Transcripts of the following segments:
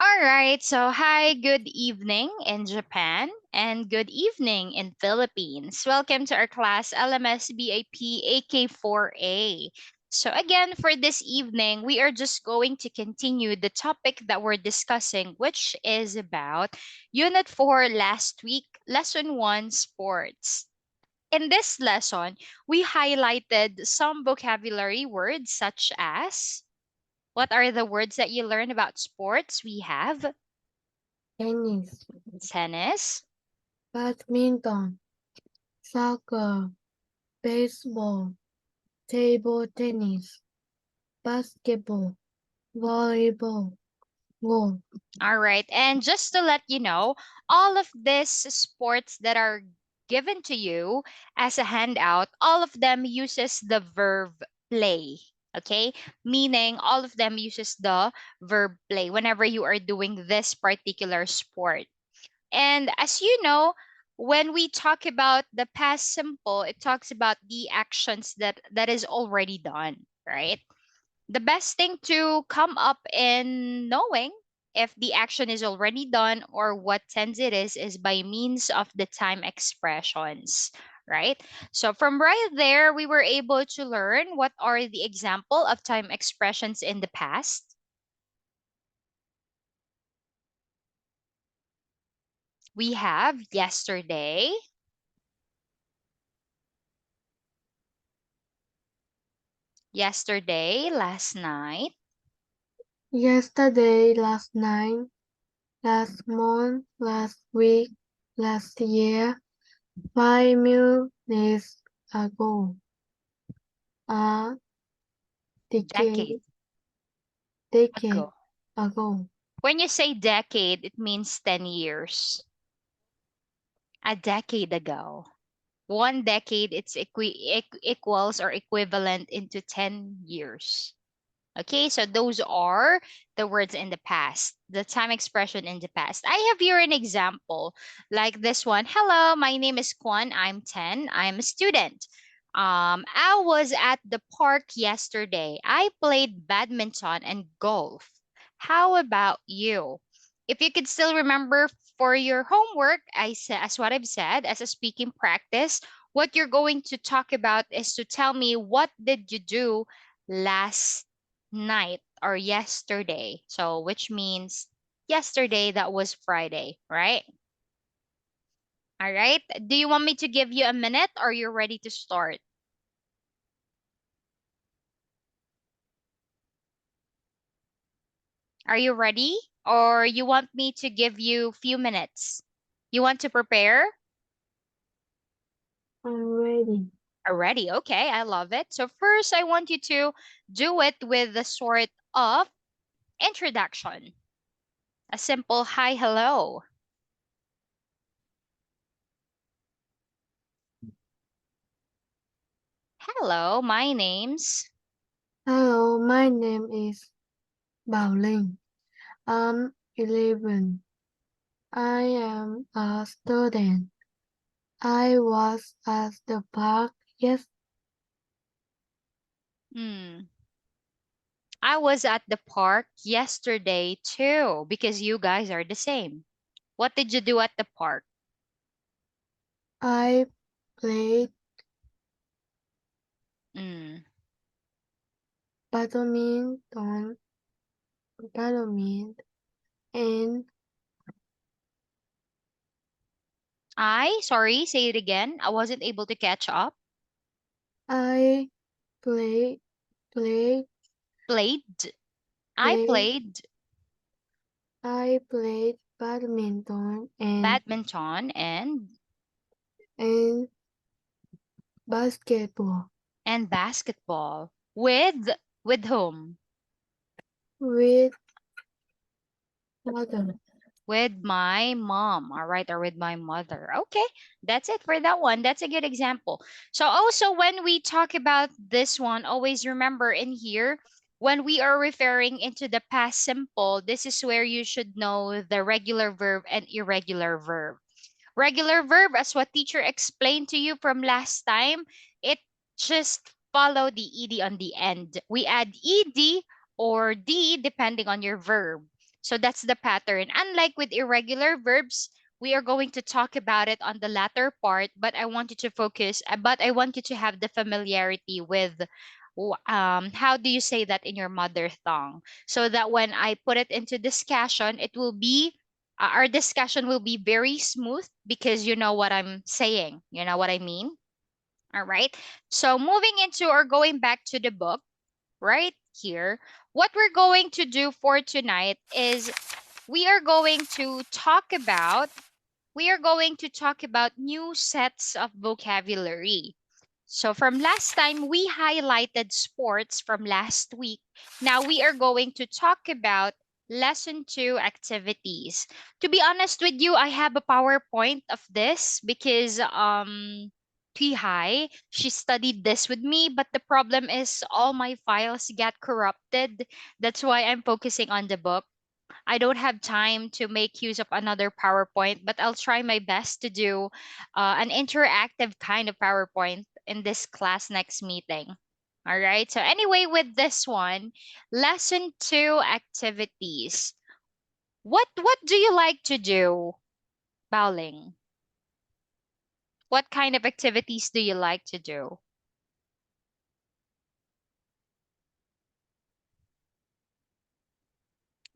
All right, so hi, good evening in Japan and good evening in Philippines. Welcome to our class LMSBAP AK4A. So again, for this evening, we are just going to continue the topic that we're discussing, which is about Unit 4 last week, Lesson 1 Sports. In this lesson, we highlighted some vocabulary words such as what are the words that you learn about sports? We have tennis, tennis, badminton, soccer, baseball, table tennis, basketball, volleyball, golf. all right. And just to let you know, all of these sports that are given to you as a handout, all of them uses the verb play. Okay? Meaning all of them uses the verb play whenever you are doing this particular sport. And as you know, when we talk about the past simple, it talks about the actions that is already done, right? The best thing to come up in knowing if the action is already done or what tense it is by means of the time expressions, right? So from right there, we were able to learn what are the example of time expressions in the past. We have yesterday, last night, Yesterday, last night, last month, last week, last year, 5 minutes ago, a decade decade, decade ago. ago, When you say decade, it means 10 years. A decade ago. One decade, it's equals or equivalent into 10 years. Okay, so those are the words in the past, the time expression in the past. I have here an example like this one. Hello, my name is Kwan. I'm 10. I'm a student. I was at the park yesterday. I played badminton and golf. How about you? If you could still remember for your homework, I said, as what I've said, as a speaking practice, what you're going to talk about is to tell me what did you do last night or yesterday. So, which means yesterday, that was Friday, right? All right. Do you want me to give you a minute or you're ready to start? Are you ready? Or you want me to give you few minutes? You want to prepare? I'm ready. Already. Okay, I love it. So first I want you to do it with a sort of introduction. A simple hi, hello. Hello, my name's Hello, my name is Bảo Linh. I'm 11. I am a student. I was at the park yes hmm. I was at the park yesterday too, because you guys are the same. What did you do at the park? I played Mm. badminton, badminton, and Sorry, say it again. I wasn't able to catch up. I played played Played. I played played I played badminton badminton and basketball and basketball. With whom? with other. With my mom, all right, or with my mother. Okay, that's it for that one. That's a good example. So also when we talk about this one, always remember in here, when we are referring into the past simple, this is where you should know the regular verb and irregular verb. Regular verb, as what teacher explained to you from last time, it just follow the ed on the end. We add ed or d depending on your verb. So that's the pattern. Unlike with irregular verbs, we are going to talk about it on the latter part, but I want you to focus, but I want you to have the familiarity with how do you say that in your mother tongue, so that when I put it into discussion, it will be our discussion will be very smooth because you know what I'm saying. You know what I mean? All right. So moving into or going back to the book right here, what we're going to do for tonight is we are going to talk about we are going to talk about new sets of vocabulary. So from last time we highlighted sports from last week. Now we are going to talk about lesson 2 activities. To be honest with you, I have a PowerPoint of this because High, she studied this with me, but the problem is all my files got corrupted. That's why I'm focusing on the book. I don't have time to make use of another PowerPoint, but I'll try my best to do an interactive kind of PowerPoint in this class next meeting. All right. So, anyway, with this one, lesson 2 activities. What do you like to do, Bowling? What kind of activities do you like to do?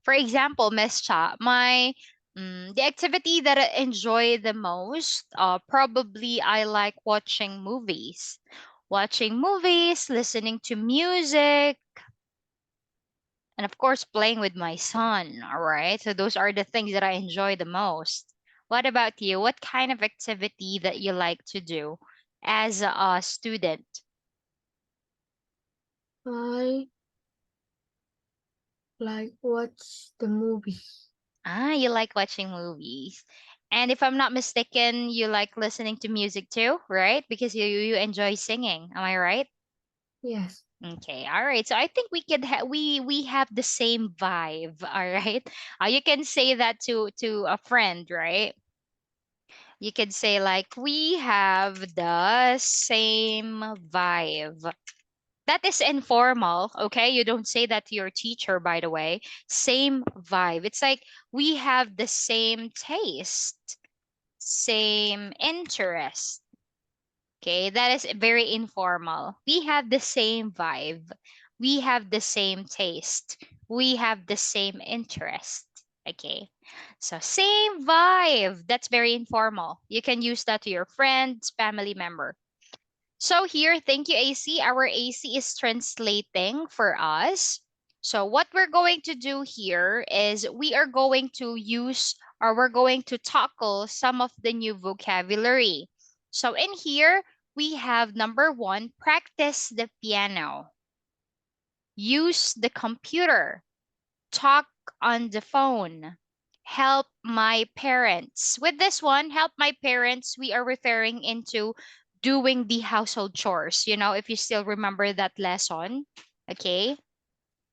For example, Miss Cha, the activity that I enjoy the most, probably I like watching movies, listening to music, and of course playing with my son. All right, so those are the things that I enjoy the most. What about you? What kind of activity that you like to do as a student? I like watch the movie. Ah, you like watching movies. And if I'm not mistaken, you like listening to music too, right? Because you enjoy singing. Am I right? Yes. Okay. All right. So I think we could we have the same vibe, all right? You can say that to a friend, right? You could say like we have the same vibe. That is informal, okay? You don't say that to your teacher, by the way. Same vibe. It's like we have the same taste, same interest. Okay, that is very informal. We have the same vibe. We have the same taste. We have the same interest. Okay, so same vibe. That's very informal. You can use that to your friends, family member. So here, thank you, AC. Our AC is translating for us. So what we're going to do here is we are going to use or we're going to tackle some of the new vocabulary. So in here, we have number 1, practice the piano, use the computer, talk on the phone, help my parents. With this one, help my parents, we are referring into doing the household chores. You know, if you still remember that lesson. Okay.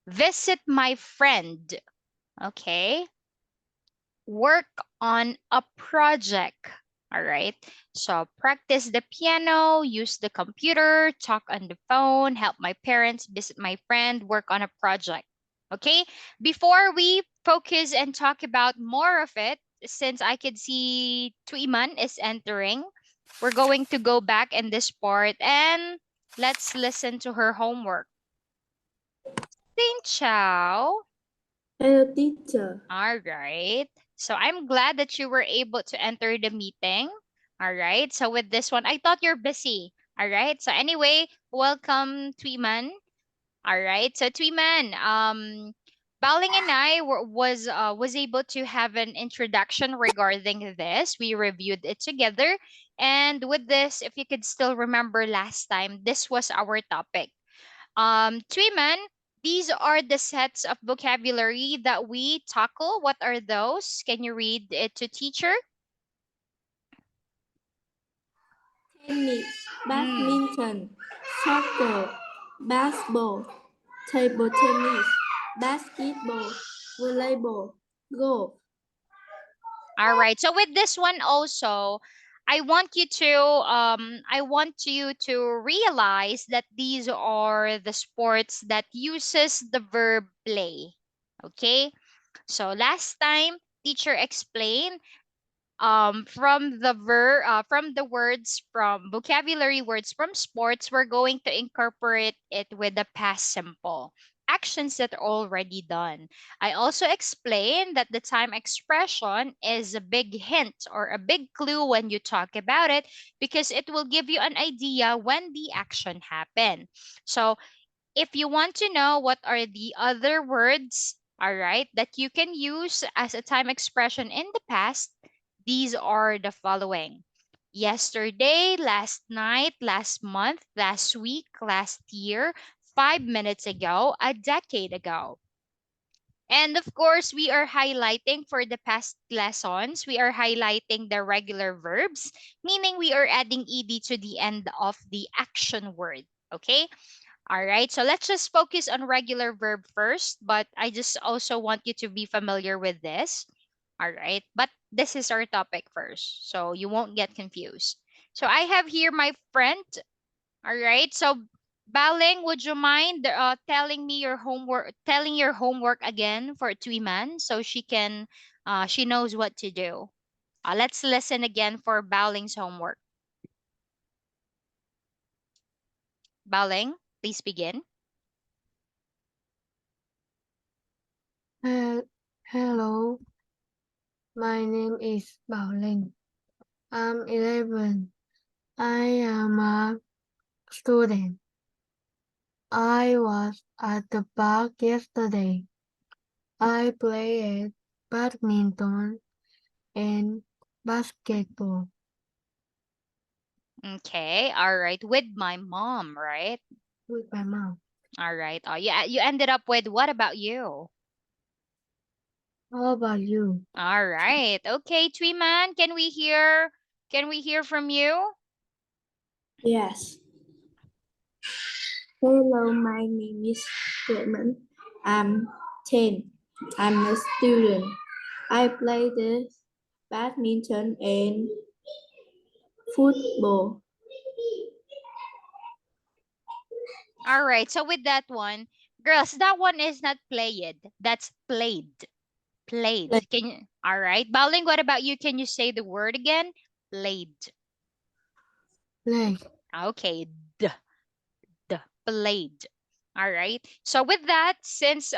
Visit my friend. Okay. Work on a project. All right. So practice the piano, use the computer, talk on the phone, help my parents, visit my friend, work on a project. Okay. Before we focus and talk about more of it, since I could see Tuiman is entering, we're going to go back in this part and let's listen to her homework. Xin chào. Hello, teacher. All right. So I'm glad that you were able to enter the meeting. All right. So with this one, I thought you're busy. All right. So anyway, welcome, Tweeman. All right. So Tweeman, Baling and I was able to have an introduction regarding this. We reviewed it together, and with this, if you could still remember last time, this was our topic. Tweeman, these are the sets of vocabulary that we tackle. What are those? Can you read it to teacher? Tennis, Mm. badminton, soccer, basketball, table tennis, basketball, volleyball, golf. All right. So with this one also, I want you to realize that these are the sports that uses the verb play. Okay? So last time, teacher explained from the words from vocabulary words from sports, we're going to incorporate it with the past simple actions that are already done. I also explained that the time expression is a big hint or a big clue when you talk about it, because it will give you an idea when the action happened. So if you want to know what are the other words, all right, that you can use as a time expression in the past, these are the following: yesterday, last night, last month, last week, last year, 5 minutes ago, a decade ago. And of course, we are highlighting for the past lessons, we are highlighting the regular verbs, meaning we are adding ed to the end of the action word. Okay? All right, so let's just focus on regular verb first, but I just also want you to be familiar with this. All right, but this is our topic first, so you won't get confused. So I have here my friend. All right, so Baling, would you mind telling your homework again for Tuiman so she knows what to do. Let's listen again for Baling's homework. Baling, please begin. Hello, my name is Bảo Linh. I'm 11. I am a student. I was at the park yesterday. I played badminton and basketball Okay, all right. With my mom, right? with my mom. All right. Oh, yeah. You ended up with what about you? How about you? All right. Okay, Tweeman, can we hear from you? Yes. Hello, my name is Raymond. I'm 10. I'm a student. I play the badminton and football. All right. So with that one, girls, that one is not played. That's played. Played. Play. Can you? All right. Baling, what about you? Can you say the word again? Played. Play. Okay. D. D. Played. All right. So with that, since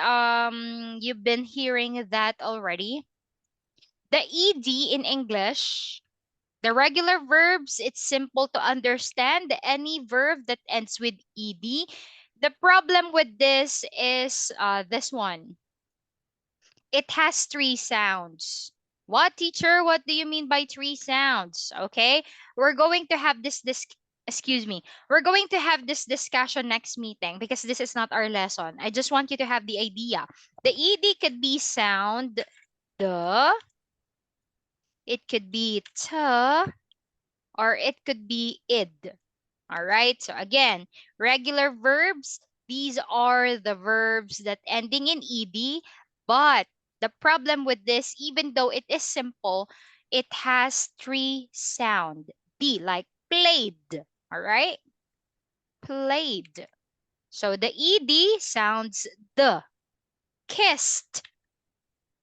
you've been hearing that already, the ed in English, the regular verbs, it's simple to understand. Any verb that ends with ed. The problem with this is this one. It has three sounds. What, teacher? What do you mean by three sounds? Okay, we're going to have this. Excuse me. We're going to have this discussion next meeting because this is not our lesson. I just want you to have the idea. The ed could be sound the, it could be t, or it could be id. All right. So again, regular verbs, these are the verbs that ending in ed, but the problem with this, even though it is simple, it has three sound. D like played. All right? Played. So the ed sounds the. Kissed.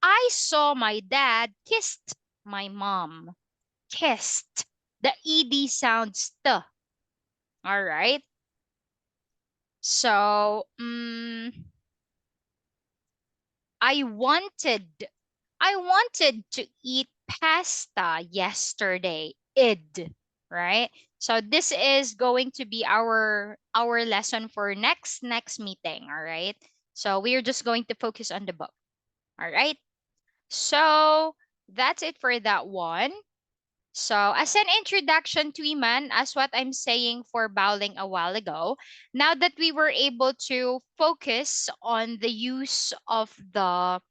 I saw my dad kissed my mom. Kissed. The ed sounds the. All right? So, I wanted I wanted to eat pasta yesterday. Id, right? So this is going to be our lesson for next meeting, all right? So we are just going to focus on the book. All right? So that's it for that one. So, as an introduction to Iman, as what I'm saying for Bowling a while ago, now that we were able to focus on the use of the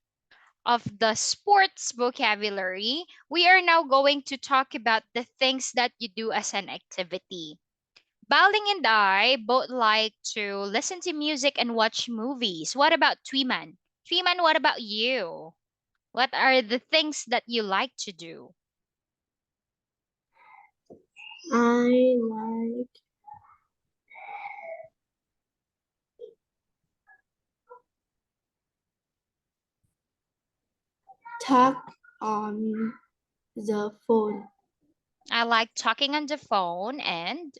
sports vocabulary, we are now going to talk about the things that you do as an activity. Bowling and I both like to listen to music and watch movies. What about Tweeman? Tweeman, what about you? What are the things that you like to do? I like talk on the phone. I like talking on the phone and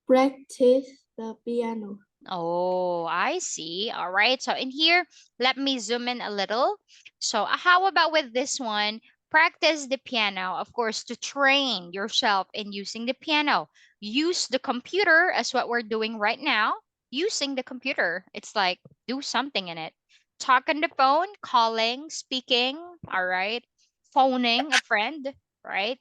practice the piano. oh, I see. All right. So in here, let me zoom in a little. So how about with this one? Practice the piano, of course, to train yourself in using the piano. Use the computer as what we're doing right now. Using the computer. It's like do something in it. Talk on the phone, calling, speaking, all right? Phoning a friend, right?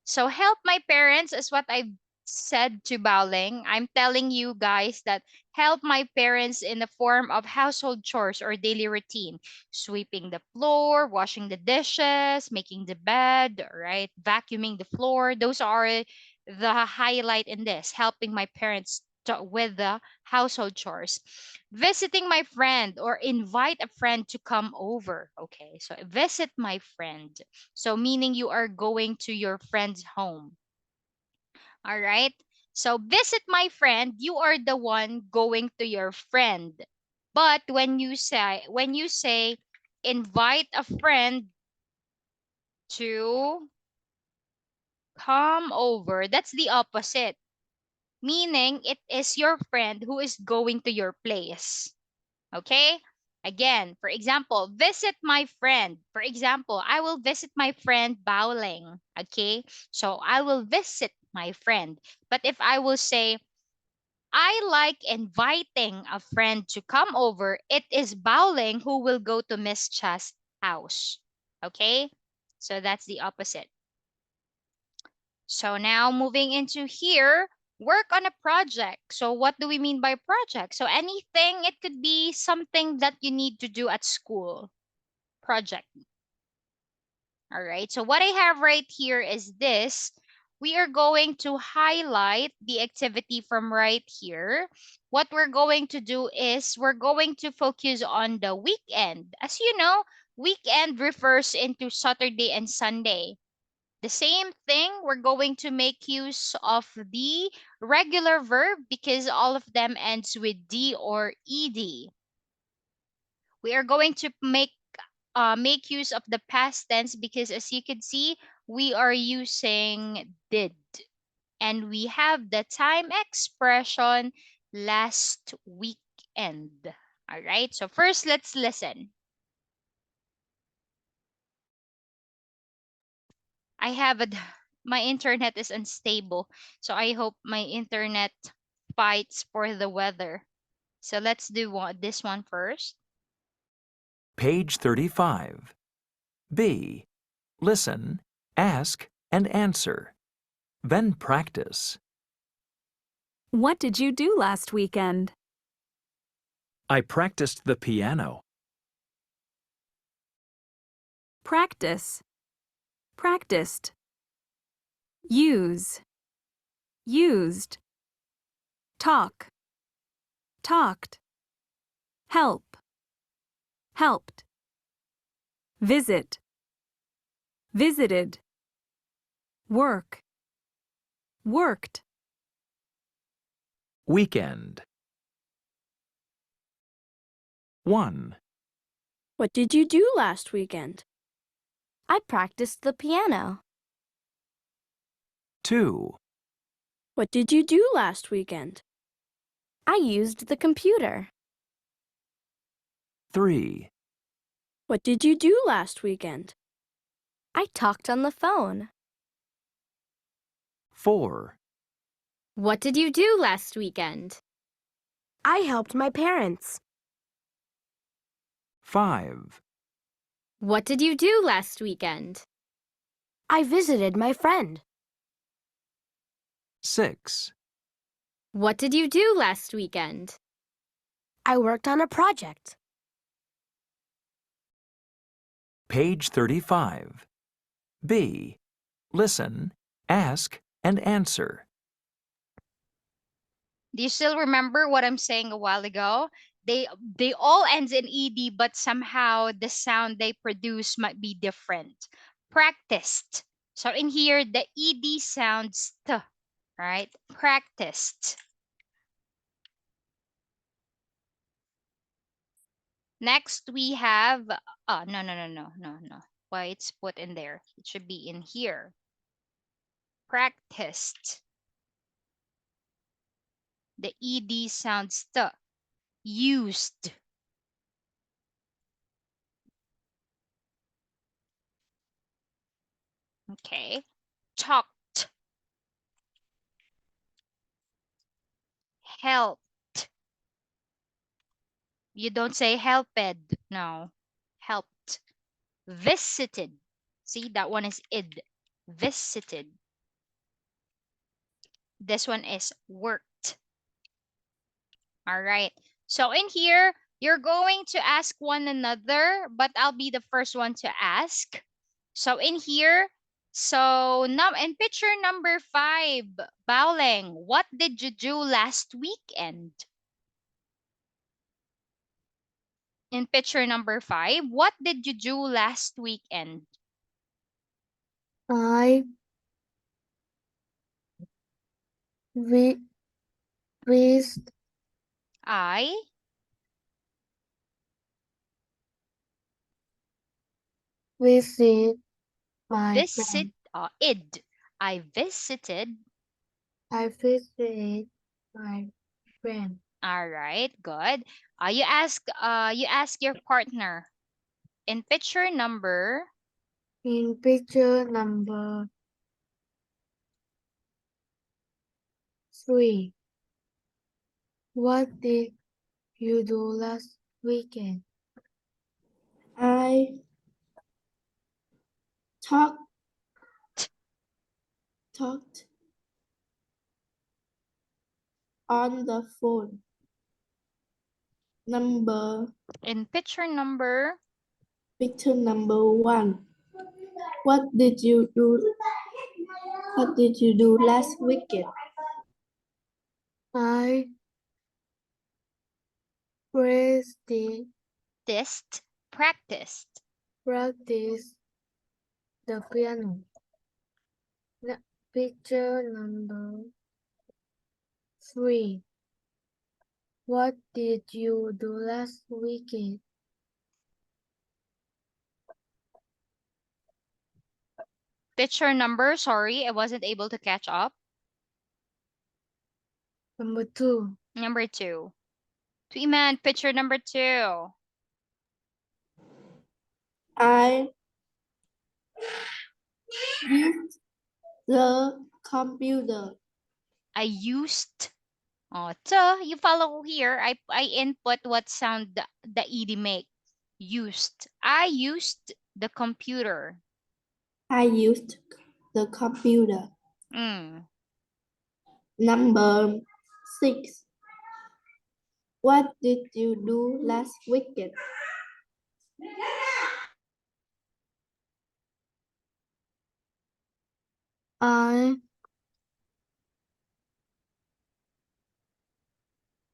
So help my parents is what I've said to Baoling. I'm telling you guys that help my parents in the form of household chores or daily routine. Sweeping the floor, washing the dishes, making the bed, right? Vacuuming the floor. Those are the highlight in this, helping my parents with the household chores. Visiting my friend or invite a friend to come over. Okay, so visit my friend. So meaning you are going to your friend's home. All right. So visit my friend, you are the one going to your friend. But when you say invite a friend to come over, that's the opposite. Meaning it is your friend who is going to your place. Okay? Again, for example, visit my friend. For example, I will visit my friend Bowling. Okay? So I will visit my friend. But if I will say, I like inviting a friend to come over, it is Bowling who will go to Miss Cha's house. Okay? So that's the opposite. So now moving into here, work on a project. So what do we mean by project? So anything, it could be something that you need to do at school. Project. All right. So what I have right here is this. We are going to highlight the activity from right here. What we're going to do is we're going to focus on the weekend. As you know, weekend refers into Saturday and Sunday. The same thing, we're going to make use of the regular verb because all of them ends with D or ED. We are going to make use of the past tense because as you can see, we are using did. And we have the time expression last weekend. All right, so first let's listen. I have a my internet is unstable, so I hope my internet fights for the weather. So let's do this one first. Page 35. B. Listen, ask, and answer. Then practice. What did you do last weekend? I practiced the piano. Practice. Practiced. Use. Used. Talk. Talked. Help. Helped. Visit. Visited. Work. Worked. Weekend. 1, What did you do last weekend? I practiced the piano. 2, What did you do last weekend? I used the computer. 3, What did you do last weekend? I talked on the phone. 4, What did you do last weekend? I helped my parents. 5, What did you do last weekend? I visited my friend. 6, What did you do last weekend? I worked on a project. Page 35. B. Listen, ask, and answer. Do you still remember what I'm saying a while ago? They all ends in ed, but somehow the sound they produce might be different. Practiced. So in here, the ed sounds t, right? Practiced. Next we have, oh, no. Why it's put in there? It should be in here. Practiced. The ed sounds t. Used. Okay. Talked. Helped. You don't say helped. No. Helped. Visited. See, that one is id. Visited. This one is worked. All right. So in here, you're going to ask one another, but I'll be the first one to ask. So in here, so now in picture number 5, Baoleng, what did you do last weekend? In picture number 5, what did you do last weekend? I vi- vis- I visit my visit friend. id. I visited. I visit my friend. All right, good. You ask your partner in picture number In picture number 3, what did you do last weekend? I talked on the phone. in picture number Picture number 1. What did you do? What did you do last weekend? I practiced test practiced. practice the piano. Picture number 3. What did you do last weekend? Picture number, sorry, I wasn't able to catch up. Number 2. Number 2. Tuiman, picture number 2. I used the computer. I used. Oh, so you follow here. I input what sound the ed make. Used. I used the computer. I used the computer. Mm. Number 6. What did you do last weekend? I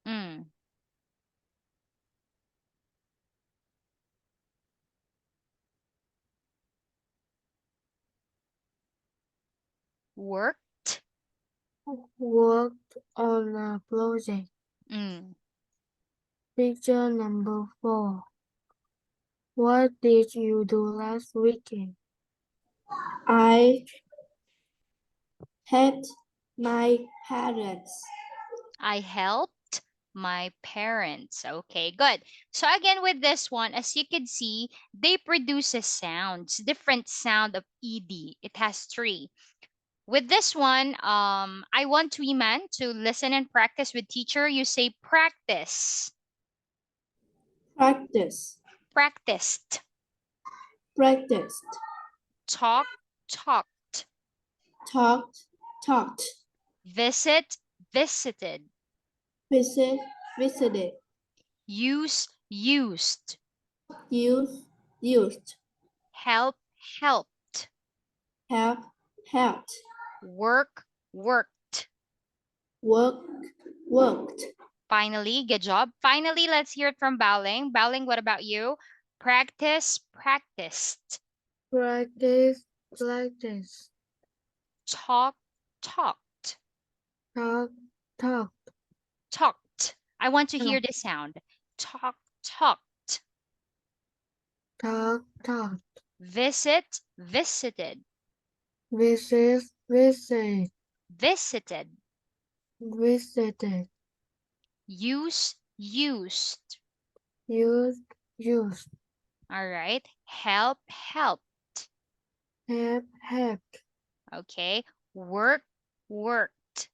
Mm. Worked. worked on a project. Mm. Picture number 4. What did you do last weekend? I helped my parents. I helped my parents. Okay, good. So again with this one, as you can see, they produce sounds, different sound of ed. It has 3. With this one, I want Tweeman to listen and practice with teacher. You say practice, Practice. practiced, Practiced. talk, talked, Talked. visit, visited, Visited. use, used, Used. help, helped, Helped. work, worked. Worked. Finally, good job. Finally, let's hear it from Baoling. Baoling, what about you? Practice, practiced, Practice, practice. talk, talked, Talk, talk, talked. I want to hear talk. the sound. Talk, talked. talk, talk, Visit, visited. visit, visit, Visited. visited, Use, used. used, used, All right. Help, helped. helped, Okay. Work, worked.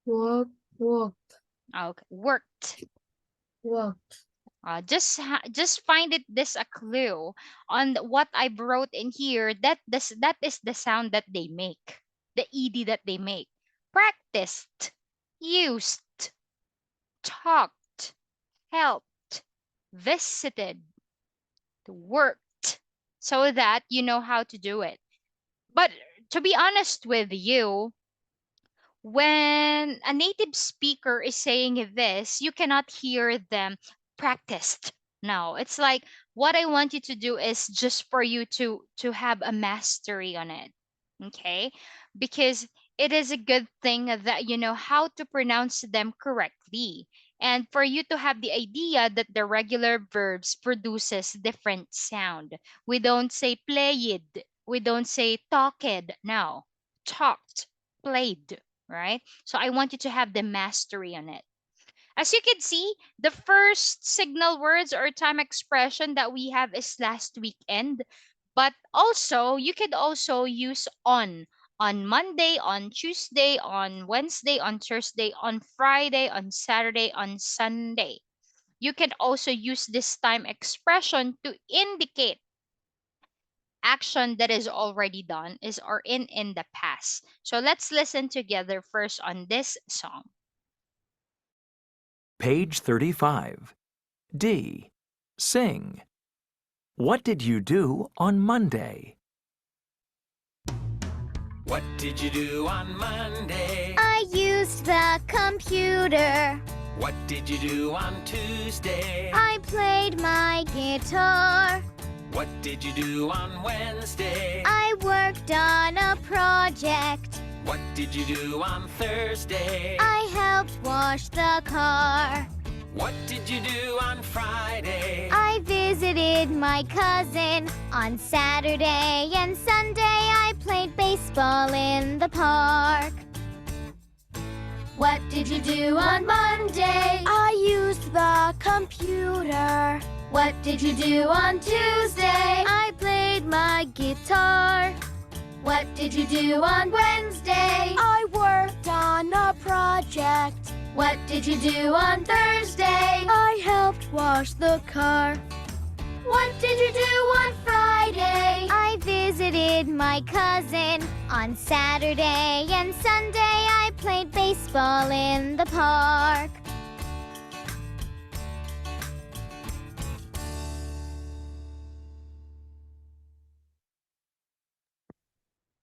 work, worked, Okay. Worked. worked, Just find it this a clue on what I wrote in here. That is the sound that they make, the ed that they make. Practiced, used, talked, helped, visited, worked, so that you know how to do it. But to be honest with you, when a native speaker is saying this, you cannot hear them practiced. No, it's like what I want you to do is just for you to have a mastery on it. Okay? Because it is a good thing that you know how to pronounce them correctly. And for you to have the idea that the regular verbs produces different sound. We don't say played. We don't say talked. No. Talked, played, right? So I want you to have the mastery on it. As you can see, the first signal words or time expression that we have is last weekend, but also you could also use on Monday, on Tuesday, on Wednesday, on Thursday, on Friday, on Saturday, on Sunday. You can also use this time expression to indicate action that is already done is or in the past. So let's listen together first on this song. Page 35. D. Sing. What did you do on Monday? What did you do on Monday? I used the computer. What did you do on Tuesday? I played my guitar. What did you do on Wednesday? I worked on a project. What did you do on Thursday? I helped wash the car. What did you do on Friday? I visited my cousin. On Saturday and Sunday, I played baseball in the park. What did you do on Monday? I used the computer. What did you do on Tuesday? I played my guitar. What did you do on Wednesday? I worked on a project. What did you do on Thursday? I helped wash the car. What did you do on Friday? I visited my cousin. On Saturday and Sunday, I played baseball in the park.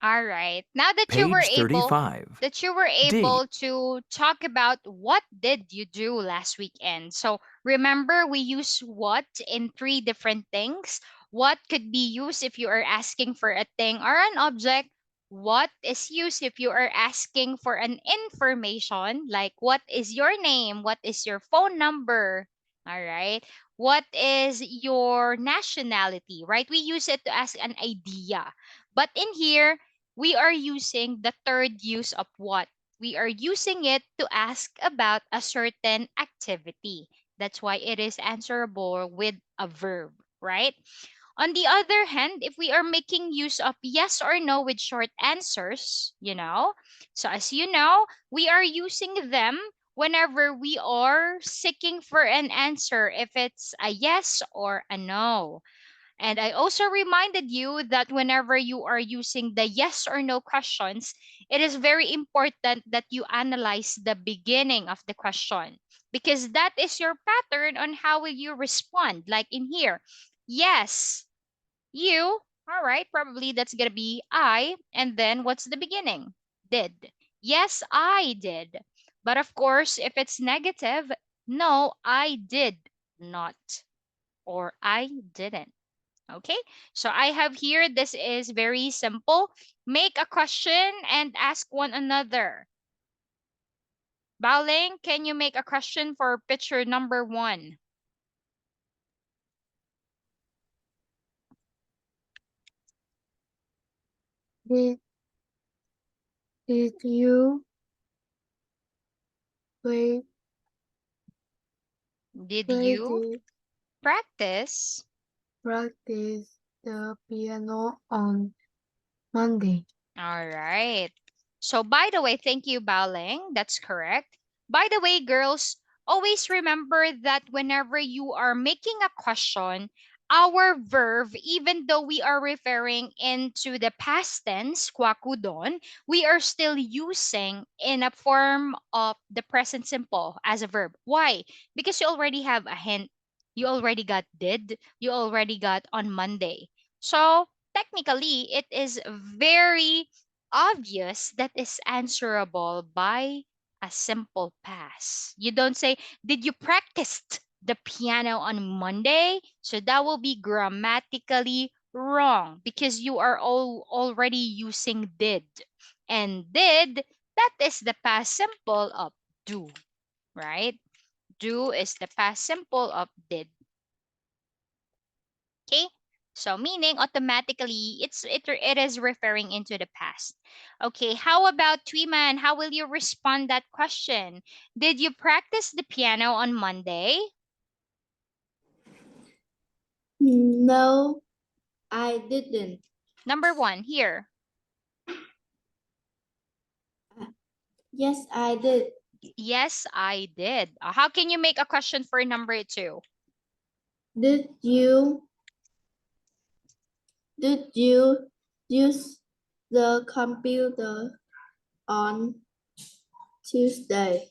All right. Now that you were Page able 35. able to talk about what did you do last weekend. So remember we use what in three different things. What could be used if you are asking for a thing or an object. What is used if you are asking for an information like what is your name? What is your phone number? All right. What is your nationality, right? We use it to ask an idea. But in here, we are using the third use of what. We are using it to ask about a certain activity. That's why it is answerable with a verb, right? On the other hand, if we are making use of yes or no with short answers, so as you know, we are using them whenever we are seeking for an answer, if it's a yes or a no. And I also reminded you that whenever you are using the yes or no questions, it is very important that you analyze the beginning of the question because that is your pattern on how will you respond. Like in here, yes, you, all right, probably that's going to be I. And then what's the beginning? Did. Yes, I did. But of course, if it's negative, no, I did not. Or I didn't. Okay, so I have here, this is very simple. Make a question and ask one another. Baoling, can you make a question for picture number 1? Did you play Did play you the practice? practice the piano on Monday? All right. So, by the way, thank you, Baling. That's correct. By the way, girls, always remember that whenever you are making a question, our verb, even though we are referring into the past tense, kwakudon, we are still using in a form of the present simple as a verb. Why? Because you already have a hint. You already got did. You already got on Monday. So, technically, it is very obvious that is answerable by a simple pass. You don't say, did you practice the piano on Monday? So that will be grammatically wrong because you are already using did. And did, that is the past simple of do, right? Do is the past simple of did. Okay? So meaning automatically it is referring into the past. Okay, how about Tweeman? How will you respond that question? Did you practice the piano on Monday? No, I didn't. Number 1 here. Yes, I did. Yes, I did. How can you make a question for number 2? Did you use the computer on Tuesday?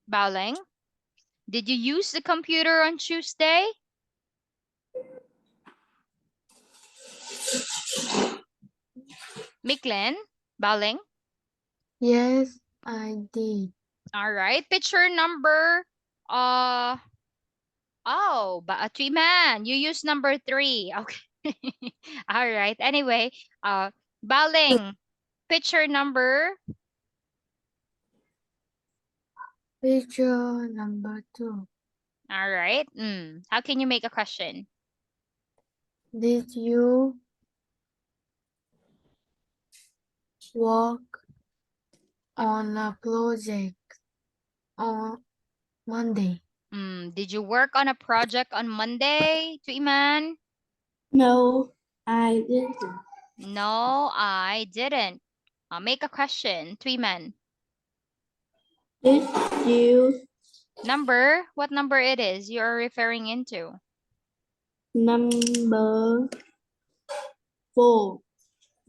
Baoling, did you use the computer on Tuesday? Miklin, Baoling. Yes, I did. All right. Picture number uh oh, but a three man. You use number 3. Okay. All right. Anyway, Baling, picture number. Picture number 2. All right. How can you make a question? Did you work on a project on Monday? Did you work on a project on Monday, Tuiman? No, I didn't. No, I didn't. Make a question, Tuiman. Did you Number, what number it is you are referring into? number 4?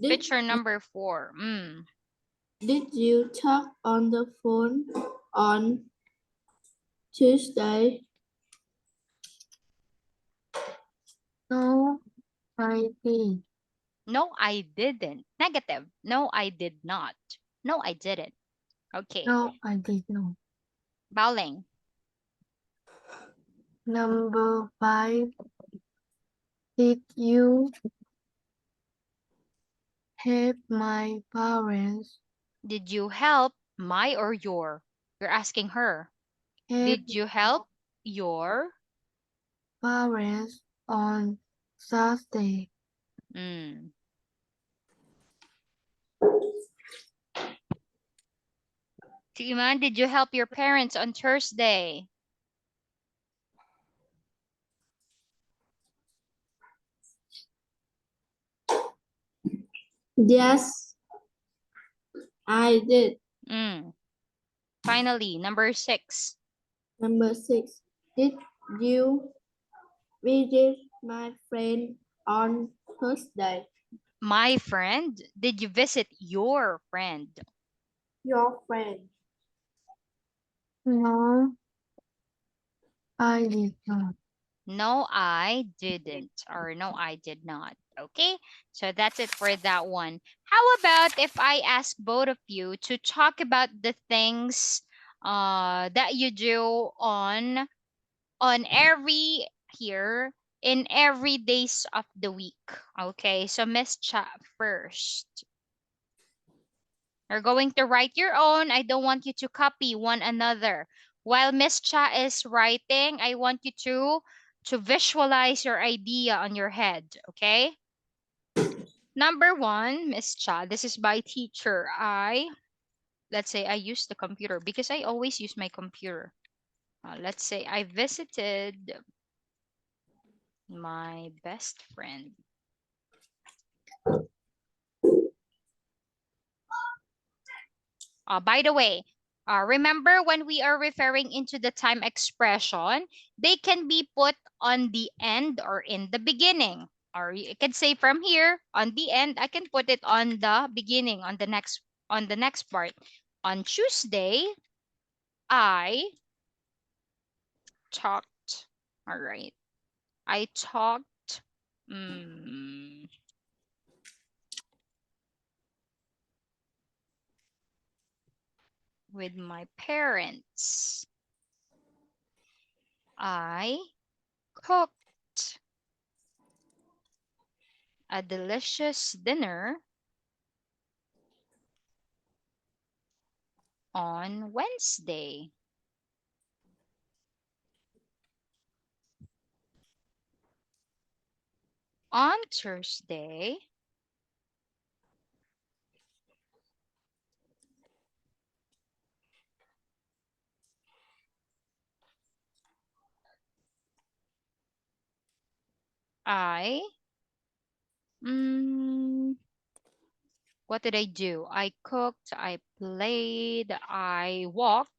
Picture number 4. Did you talk on the phone on Tuesday? No, I did. No, I didn't. Negative. No, I did not. No, I didn't. Okay. No, I did not. Baoling. Number 5. Did you help my parents? Did you help my or your? You're asking her. Help Did you help your? parents on Thursday? Mm. Timan, did you help your parents on Thursday? Yes, I did. Finally, number 6. Number 6. Did you visit my friend on Thursday? My friend? Did you visit your friend? Your friend. No, I did not. No, I didn't. Or no, I did not. Okay, so that's it for that one. How about if I ask both of you to talk about the things that you do on every here in every days of the week. Okay, so Miss Cha first. You're going to write your own. I don't want you to copy one another. While Miss Cha is writing, I want you to visualize your idea on your head, okay? Number one, Miss Cha, this is by teacher. Let's say I use the computer because I always use my computer. Let's say I visited my best friend. By the way, remember when we are referring into the time expression, they can be put on the end or in the beginning. Or you can say from here on the end, I can put it on the beginning on the next part. On Tuesday, I talked. All right. I talked with my parents. I cooked a delicious dinner on Wednesday. On Thursday, I what did I do? I cooked, I played, I walked.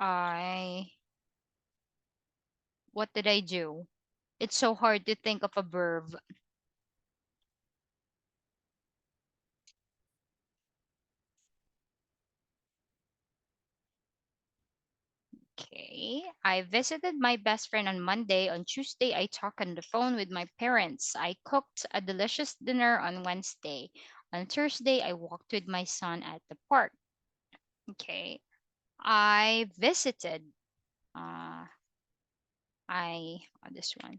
I what did I do? It's so hard to think of a verb. Okay. I visited my best friend on Monday. On Tuesday, I talked on the phone with my parents. I cooked a delicious dinner on Wednesday. On Thursday, I walked with my son at the park. Okay. I visited. Uh, this one.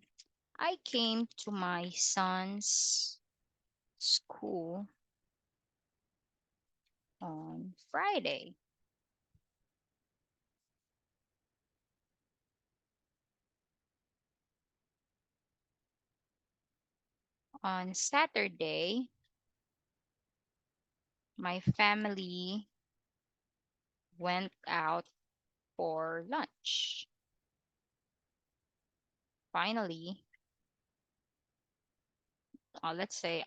I came to my son's school on Friday. On Saturday, my family went out for lunch. Finally, let's say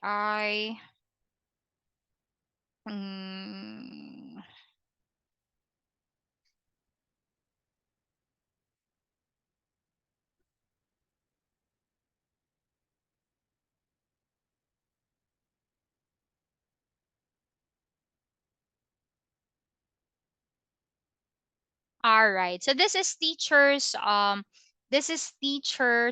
mm, all right. So this is teachers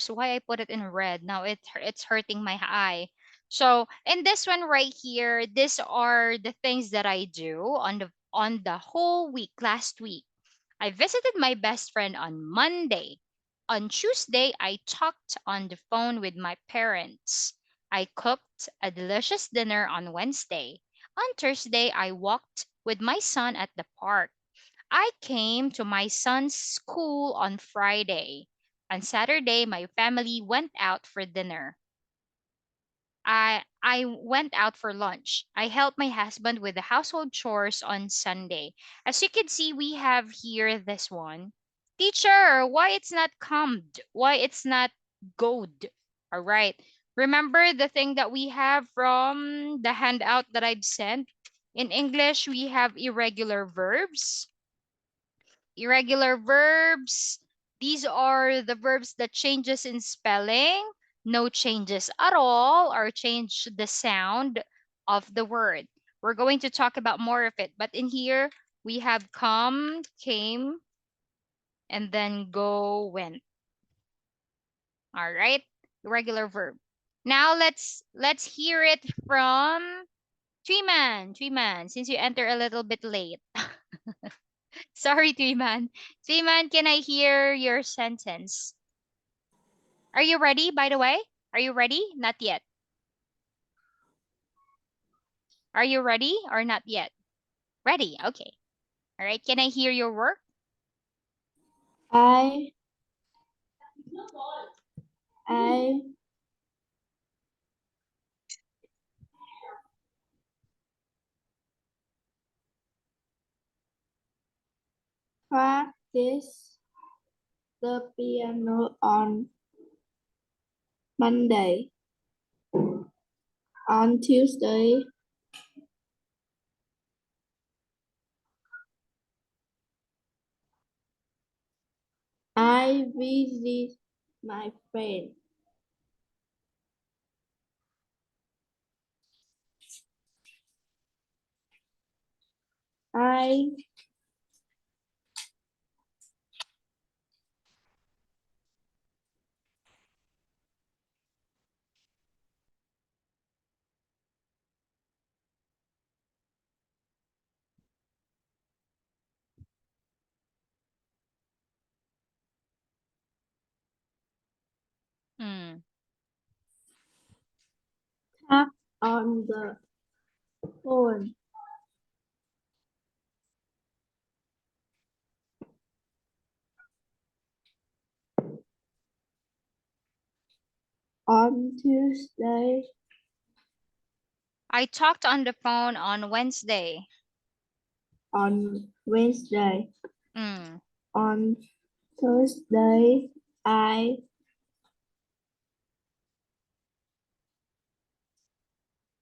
why I put it in red. Now it's hurting my eye. So in this one right here, these are the things that I do on the whole week last week. I visited my best friend on Monday. On Tuesday, I talked on the phone with my parents. I cooked a delicious dinner on Wednesday. On Thursday, I walked with my son at the park. I came to my son's school on Friday. On Saturday, my family went out for dinner. I went out for lunch. I helped my husband with the household chores on Sunday. As you can see, we have here this one. Teacher, why it's not combed? Why it's not gold? All right. Remember the thing that we have from the handout that I've sent? In English, we have irregular verbs. Irregular verbs. These are the verbs that changes in spelling, no changes at all, or change the sound of the word. We're going to talk about more of it, but in here we have come, came, and then go, went. All right, irregular verb. Now let's hear it from Treeman. Treeman, since you enter a little bit late. Sorry, Treeman. Treeman, can I hear your sentence? Are you ready, by the way? Are you ready? Not yet. Are you ready or not yet? Ready. Okay. All right. Can I hear your work? I I practice the piano on Monday. On Tuesday, I visit my friend. I Hmm. tap on the phone. On Tuesday, I talked on the phone on Wednesday. on Wednesday, Hmm. on Thursday, I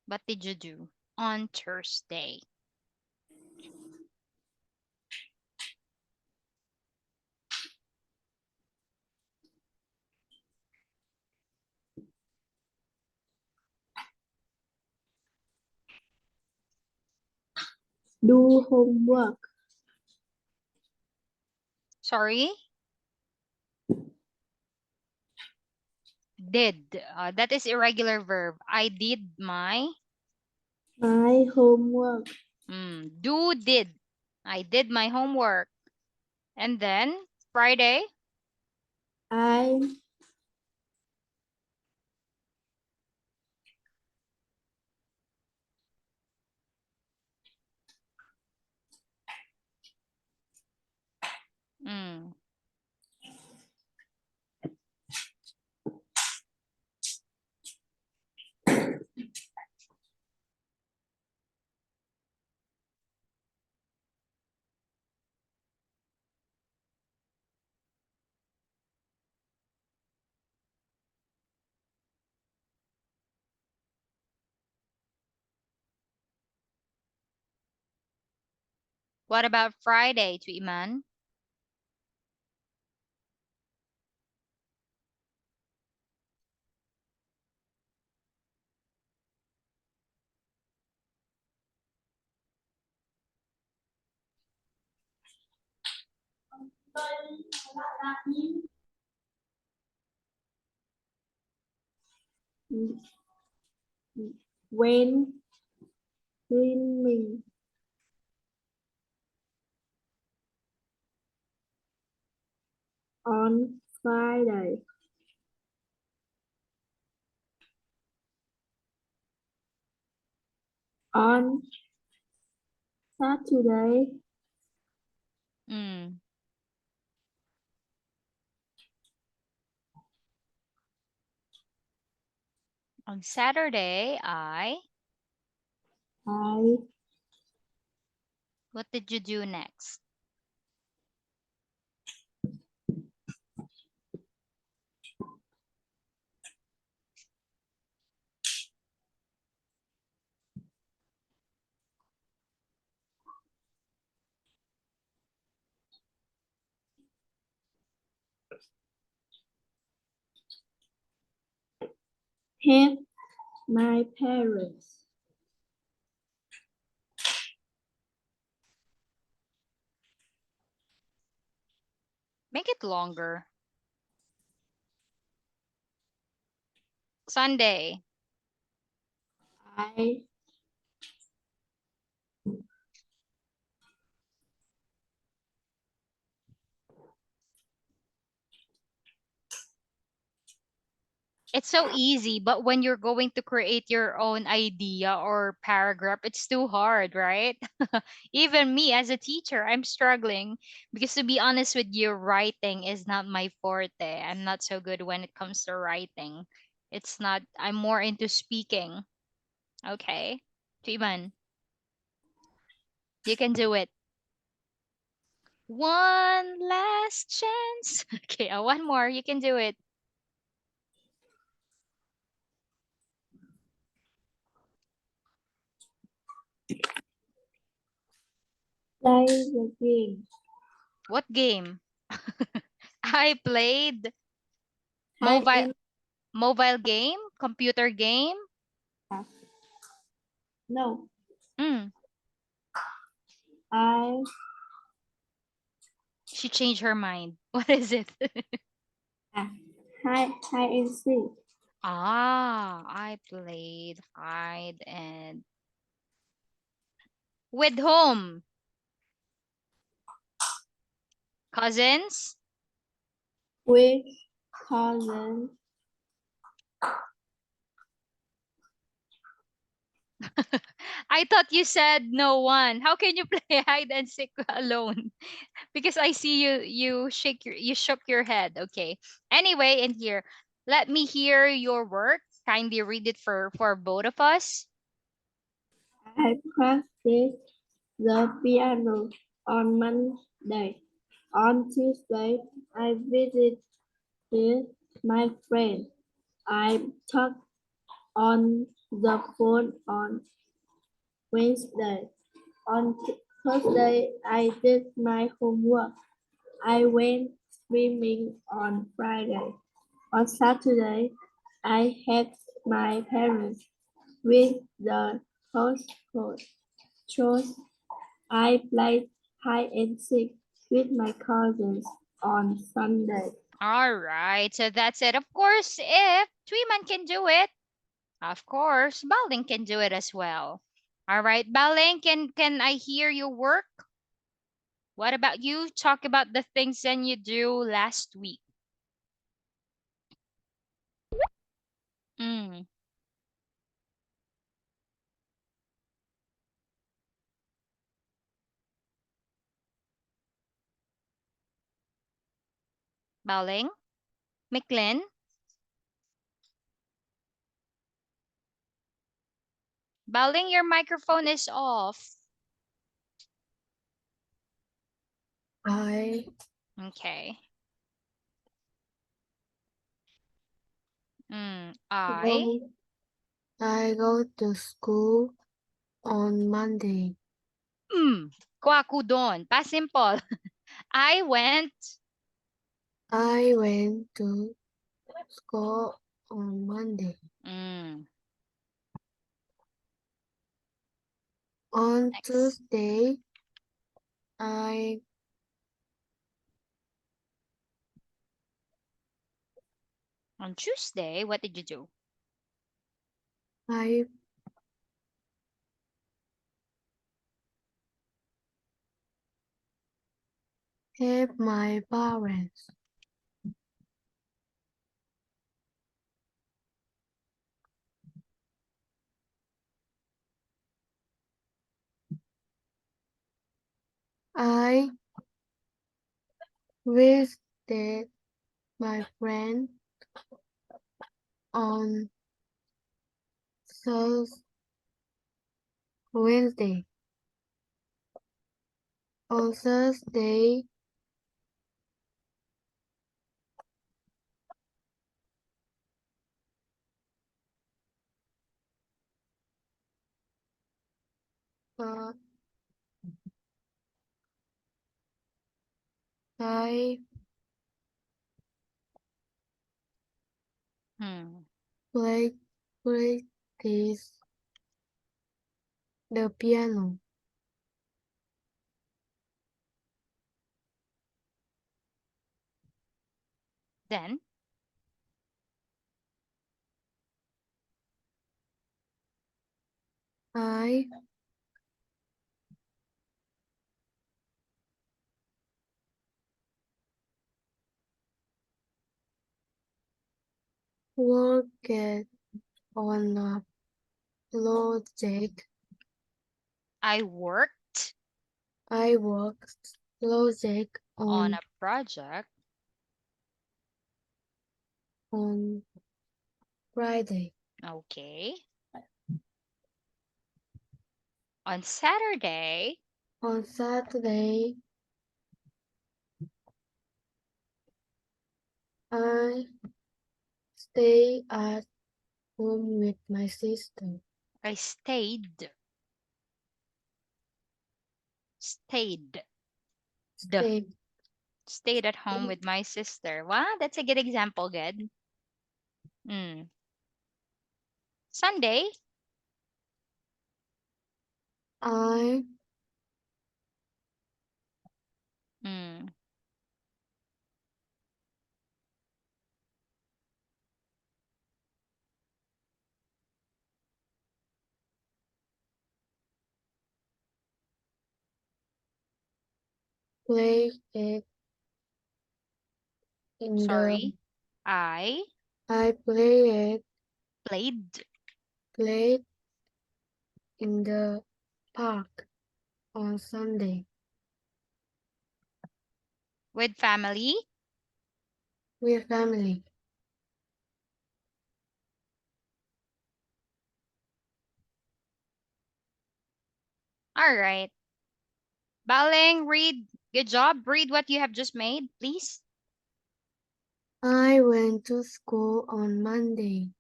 What did you do on Thursday? do homework. Sorry? Did. That is irregular verb. I did my. My homework. Do did. I did my homework. And then Friday. I Mm. What about Friday to Iman? when cleaning. On Friday, on Saturday, Mm. On Saturday, I what did you do next? help my parents. Make it longer. Sunday. I It's so easy, but when you're going to create your own idea or paragraph, it's too hard, right? Even me as a teacher, I'm struggling because to be honest with you, writing is not my forte. I'm not so good when it comes to writing. It's not, I'm more into speaking. Okay. Tuiman, you can do it. One last chance. Okay, one more. You can do it. Play the game. What game? I played Hide mobile and mobile game, computer game. no. Mm, I she changed her mind. What is it? hide and seek. I played hide and with whom? Cousins? With cousins. I thought you said no one. How can you play hide and seek alone? Because I see you shook your head. Okay. Anyway, in here, let me hear your work. Kindly read it for both of us. I practiced the piano on Monday. On Tuesday, I visited my friend. I talked on the phone on Wednesday. On Thursday, I did my homework. I went swimming on Friday. On Saturday, I helped my parents with the household chores. I played hide and seek with my cousins on Sunday. All right. So that's it. Of course, if Tweeman can do it, of course, Baling can do it as well. All right, Baling, can I hear your work? What about you? Talk about the things that you do last week. Mm, Baling, McLean, Baling, your microphone is off. I Okay. I. go I go to school on Monday. Kwaku doon. Past simple. I went. I went to school on Monday. Mm, On next. Tuesday, I On Tuesday, what did you do? I help my parents. I visited my friend on Thursday, Wednesday. On Thursday, uh, I Hmm. play practice the piano. Then, I worked on a project. I worked I worked project on on a project on Friday. Okay. On Saturday, On Saturday, I stay at home with my sister. I stayed. Stayed. Stay, Stayed at home with my sister. Wow, that's a good example, good. Mm. Sunday, I mm. play it in the Sorry. I I play it played played in the park on Sunday with family. with family. All right. Baling, read. Good job. Read what you have just made, please. I went to school on Monday.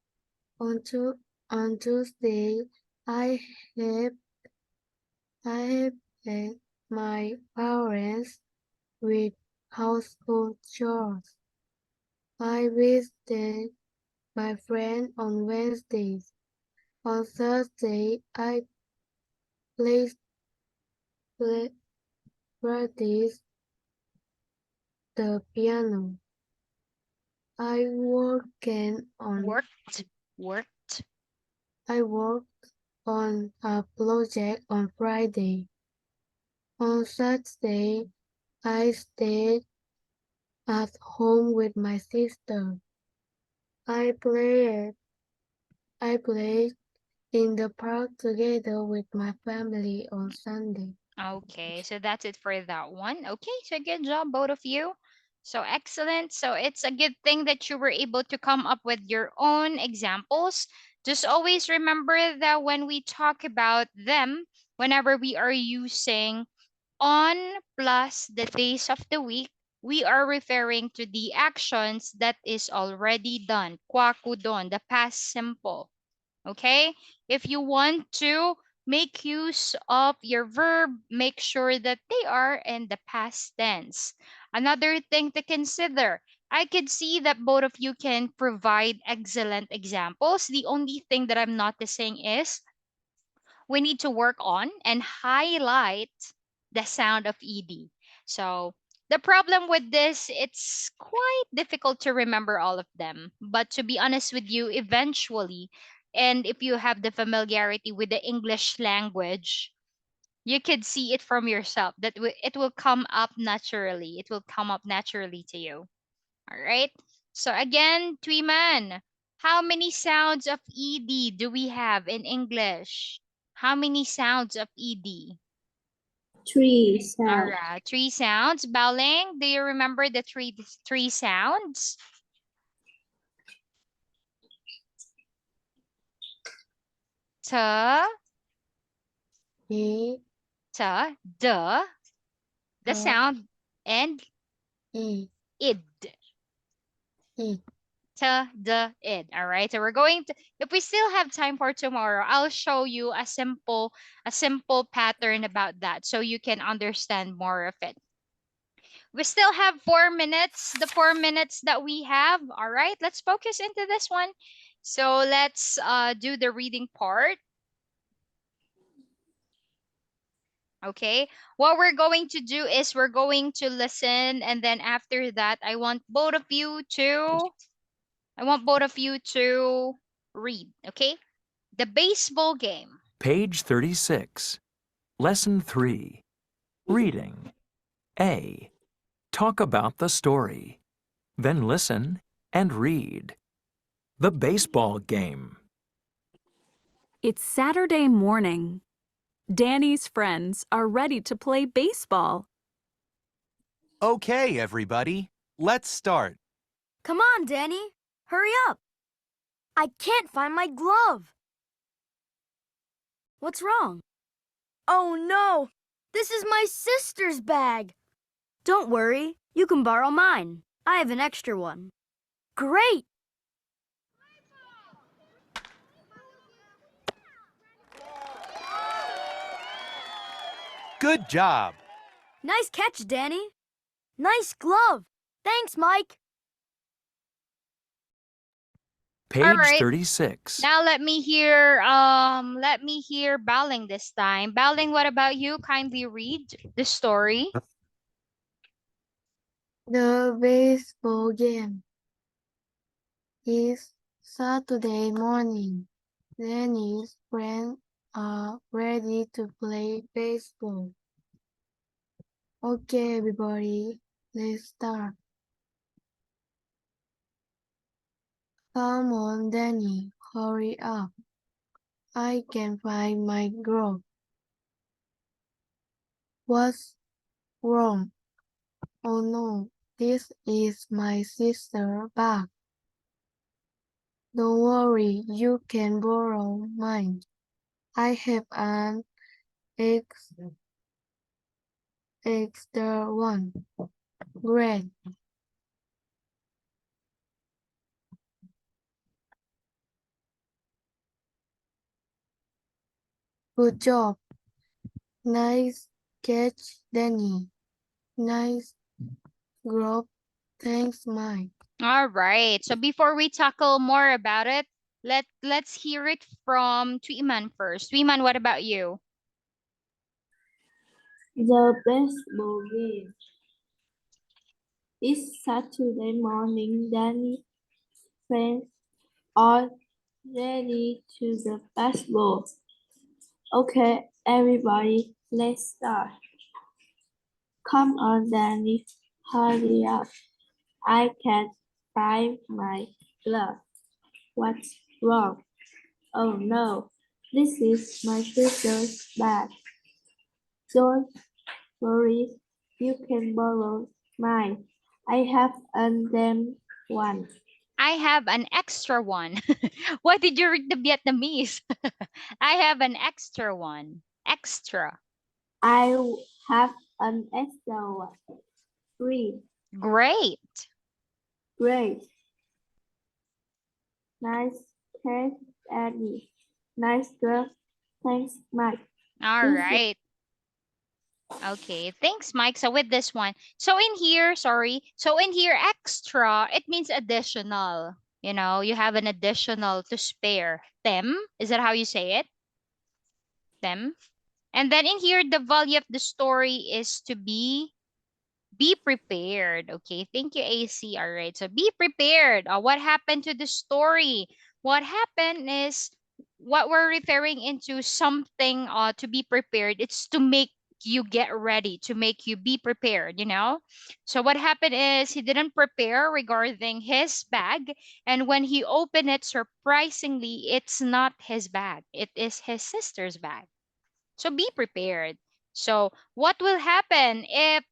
On, tu- on Tuesday, I helped I helped my parents with household chores. I visited my friend on Wednesdays. On Thursday, I played play, practiced the piano. I worked on Worked. Worked. I worked on a project on Friday. On Saturday, I stayed at home with my sister. I played I played in the park together with my family on Sunday. Okay, so that's it for that one. Okay, so good job, both of you. So excellent. So it's a good thing that you were able to come up with your own examples. Just always remember that when we talk about them, whenever we are using on plus the days of the week, we are referring to the actions that is already done. Kwakudon, the past simple. Okay? If you want to make use of your verb, make sure that they are in the past tense. Another thing to consider, I could see that both of you can provide excellent examples. The only thing that I'm noticing is we need to work on and highlight the sound of ed. So the problem with this, it's quite difficult to remember all of them, but to be honest with you, eventually, and if you have the familiarity with the english language, you could see it from yourself that it will come up naturally, it will come up naturally to you. All right. So again, Tweeman, how many sounds of ed do we have in English? How many sounds of ed? 3 All sound. right, three sounds. Baling, do you remember the three sounds? Ta, E, ta, the A, sound, and E, id. E. Ta, the, id. All right. So we're going to, if we still have time for tomorrow, I'll show you a simple pattern about that so you can understand more of it. We still have 4 minutes, the 4 minutes that we have. All right, let's focus into this one. So let's do the reading part. Okay, what we're going to do is we're going to listen, and then after that, I want both of you to read. Okay, the baseball game. Page 36. Lesson 3. Reading. A. Talk about the story. Then listen and read. The baseball game. It's Saturday morning. Danny's friends are ready to play baseball. Okay, everybody, let's start. Come on, Danny. Hurry up. I can't find my glove. What's wrong? Oh no! This is my sister's bag. Don't worry. You can borrow mine. I have an extra one. Great! Good job. Nice catch, Danny. Nice glove. Thanks, Mike. Page right. 36. Now let me hear Baling this time. Baling, what about you? Kindly read the story. The baseball game. It's Saturday morning. Danny's friends are ready to play baseball. Okay, everybody, let's start. Come on, Danny, hurry up. I can't find my glove. What's wrong? Oh no, this is my sister's bag. Don't worry, you can borrow mine. I have an extra one. Great. Good job. Nice catch, Danny. Nice glove. Thanks, Mike. All right. So before we tackle more about it, let's hear it from Tuiman first. Tuiman, what about you? The baseball game. It's Saturday morning. Danny friends are ready to the baseball. Okay, everybody, let's start. Come on, Danny, hurry up. I can't find my glove. What's wrong? Oh no, this is my sister's bag. Don't worry, you can borrow mine. I have a damn one. I have an extra one. Why did you read the Vietnamese? I have an extra one. Extra. I have an extra one. Three. Great. Great. Nice catch, Annie. Nice girl. Thanks, Mike. All Easy. right. Okay, thanks, Mike. So with this one, so in here, extra, it means additional. You know, you have an additional to spare. Them, is that how you say it? Them. And then in here, the value of the story is to be prepared. Okay, thank you, AC. All right, so be prepared. What happened to the story? What happened is what we're referring into something to be prepared. It's to make you get ready, to make you be prepared, you know? So what happened is he didn't prepare regarding his bag. And when he opened it, surprisingly, it's not his bag. It is his sister's bag. So be prepared. So what will happen if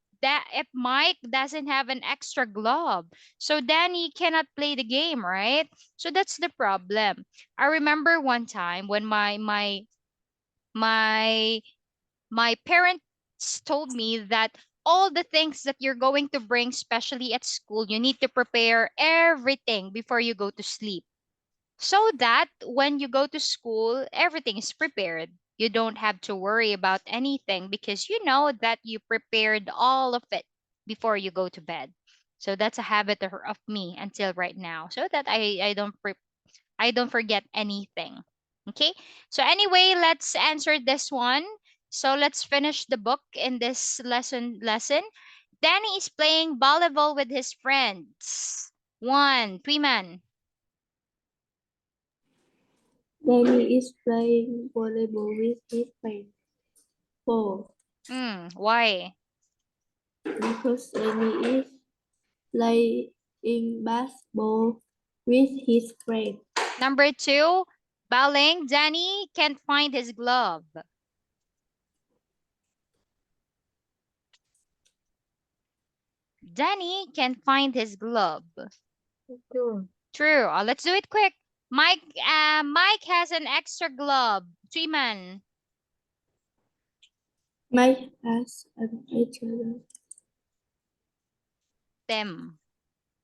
Mike doesn't have an extra glove? So Danny cannot play the game, right? So that's the problem. I remember one time when my my parents told me that all the things that you're going to bring, especially at school, you need to prepare everything before you go to sleep so that when you go to school, everything is prepared. You don't have to worry about anything because you know that you prepared all of it before you go to bed. So that's a habit of me until right now, so that I don't forget anything. Okay. So anyway, let's answer this one. So let's finish the book in this lesson. Danny is playing volleyball with his friends. One, Tweeman. Danny is playing volleyball with his friend. 4. Why? Because Danny is playing basketball with his friend. Number 2, Baling, Danny can't find his glove. Danny can't find his glove. True. True. Let's do it quick. Mike has an extra glove. Triman. Mike has an extra Them.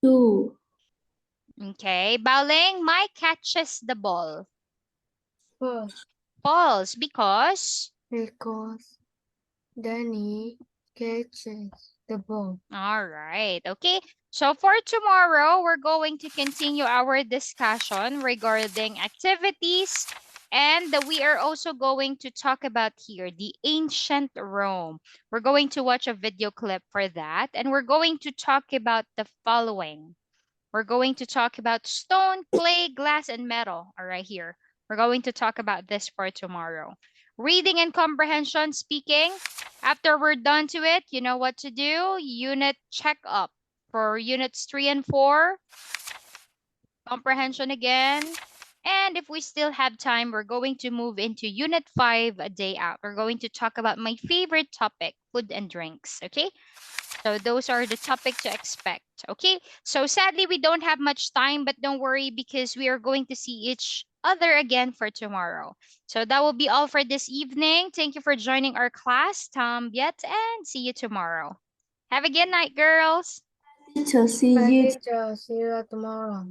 2. Okay. Baling, Mike catches the ball. False. False because Because Danny catches the ball. all right. Okay. So for tomorrow, we're going to continue our discussion regarding activities. And we are also going to talk about here the ancient Rome. We're going to watch a video clip for that. And we're going to talk about the following. We're going to talk about stone, clay, glass, and metal. All right, here. We're going to talk about this for tomorrow. Reading and comprehension speaking. After we're done to it, you know what to do. Unit checkup for units 3 and 4. Comprehension again. And if we still have time, we're going to move into unit 5 a day out. We're going to talk about my favorite topic, food and drinks. Okay. So those are the topic to expect. Okay. So sadly, we don't have much time, but don't worry because we are going to see each other again for tomorrow. So that will be all for this evening. Thank you for joining our class, Tom, Biet, and see you tomorrow. Have a good night, girls. Teacher, see Bye, you teacher. See you tomorrow.